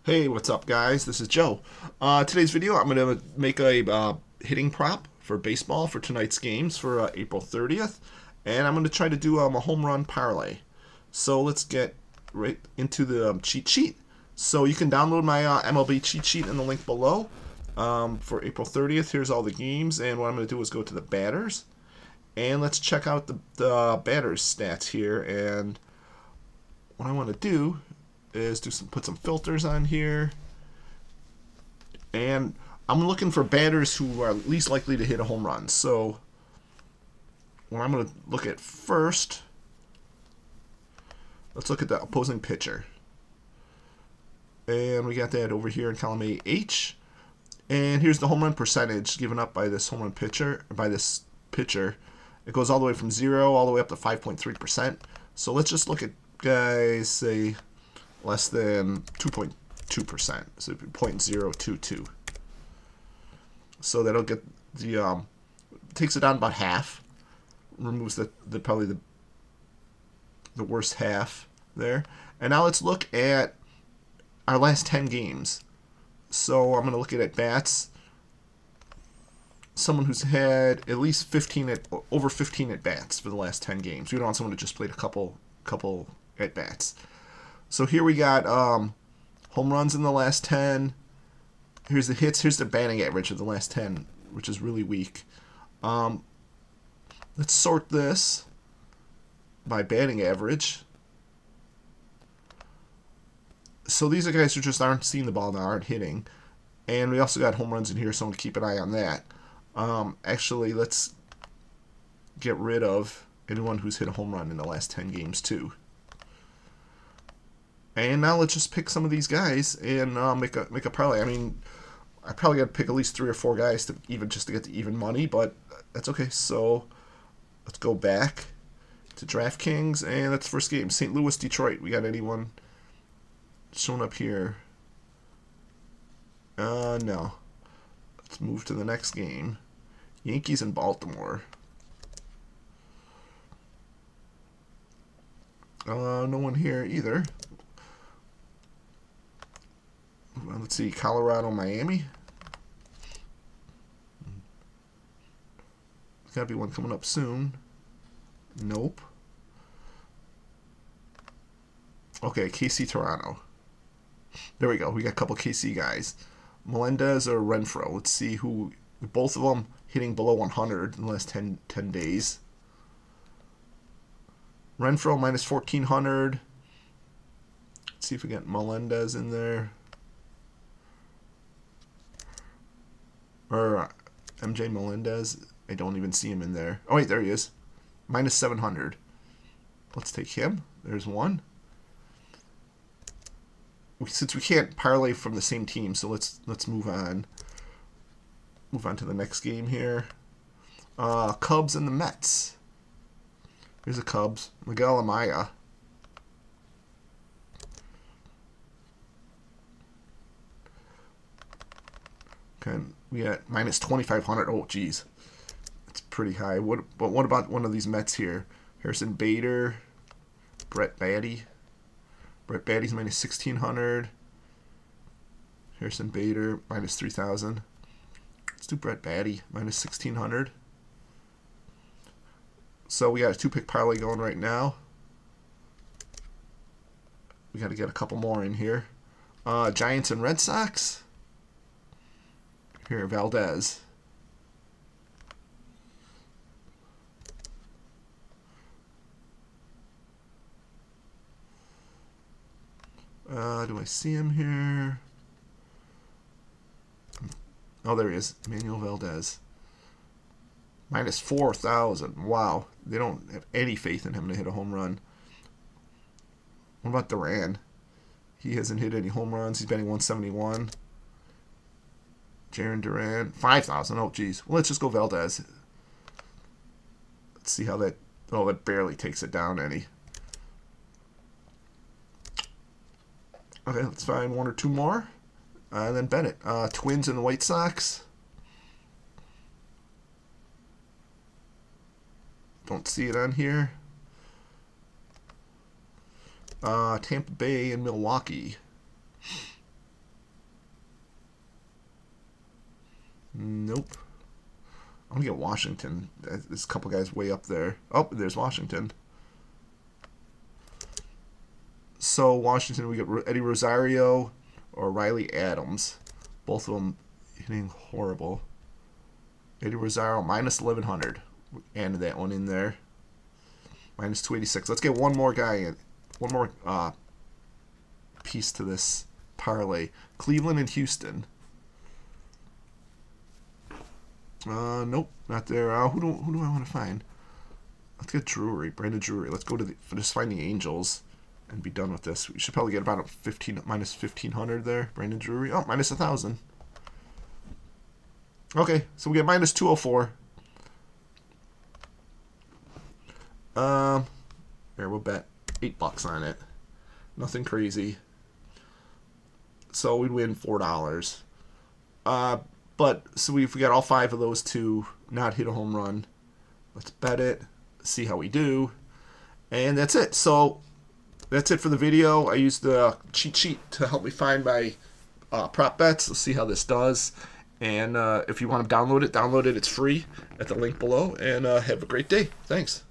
Hey, what's up, guys? This is Joe. Today's video, I'm going to make a hitting prop for baseball for tonight's games for April 30th, and I'm going to try to do a home run parlay. So let's get right into the cheat sheet. So you can download my MLB cheat sheet in the link below for April 30th. Here's all the games, and what I'm going to do is go to the batters, and let's check out the batters stats here. And what I want to do is put some filters on here, and I'm looking for batters who are least likely to hit a home run. So what I'm going to look at first, let's look at the opposing pitcher, and we got that over here in column AH. And here's the home run percentage given up by this pitcher. It goes all the way from 0 all the way up to 5.3%. So let's just look at guys, say less than 2.2%, so 0.022. So that'll get the takes it down about half, removes the probably the worst half there. And now let's look at our last 10 games. So I'm going to look at bats. Someone who's had at least over 15 at bats for the last 10 games. We don't want someone who just played a couple at bats. So here we got home runs in the last 10. Here's the hits. Here's the batting average of the last 10, which is really weak. Let's sort this by batting average. So these are guys who just aren't seeing the ball now, aren't hitting. And we also got home runs in here, so I'm going to keep an eye on that. Actually, let's get rid of anyone who's hit a home run in the last 10 games too. And now let's just pick some of these guys and make a parlay. I mean, I probably got to pick at least 3 or 4 guys to get the even money, but that's okay. So let's go back to Draftkings, and that's the first game. St. Louis, Detroit. We got anyone showing up here? No. Let's move to the next game. Yankees and Baltimore. No one here either. Let's see, Colorado, Miami. There's got to be one coming up soon. Nope. Okay, KC, Toronto. There we go. We got a couple KC guys. Melendez or Renfroe. Let's see who. Both of them hitting below 100 in the last 10 days. Renfroe minus 1,400. Let's see if we get Melendez in there. Or MJ Melendez. I don't even see him in there. Oh, wait, there he is. Minus 700. Let's take him. There's one. Since we can't parlay from the same team, so let's move on. Move on to the next game here. Cubs and the Mets. Here's the Cubs. Miguel Amaya. Okay, we got minus 2,500. Oh, geez, that's pretty high. But what about one of these Mets here? Harrison Bader, Brett Baty. Brett Baty's minus 1,600. Harrison Bader minus 3,000. Let's do Brett Baty minus 1,600. So we got a 2-pick parlay going right now. We got to get a couple more in here. Giants and Red Sox. Here, Valdez. Do I see him here? Oh, there he is. Emmanuel Valdez. Minus 4,000. Wow. They don't have any faith in him to hit a home run. What about Duran? He hasn't hit any home runs. He's batting 171. Jaron Duran. 5,000. Oh, geez. Well, let's just go Valdez. Let's see how that... Oh, that barely takes it down any. Okay, let's find 1 or 2 more. And then Bennett. Twins and the White Sox. Don't see it on here. Tampa Bay and Milwaukee. I'm going to get Washington. There's a couple guys way up there. Oh, there's Washington. So, Washington, we get Eddie Rosario or Riley Adams. Both of them hitting horrible. Eddie Rosario, minus 1,100. Added that one in there. Minus 286. Let's get one more guy in. One more piece to this parlay. Cleveland and Houston. Nope, not there. Who do I want to find? Let's get Drury, Brandon Drury. Let's go to just find the Angels and be done with this. We should probably get about a minus 1,500 there. Brandon Drury. Oh, minus 1,000. Okay, so we get minus 204. Here, we'll bet $8 on it. Nothing crazy. So we'd win $4. So if we got all 5 of those to not hit a home run, let's bet it, see how we do, and that's it. So that's it for the video. I used the cheat sheet to help me find my prop bets. Let's see how this does. And if you want to download it, it's free at the link below. And have a great day. Thanks.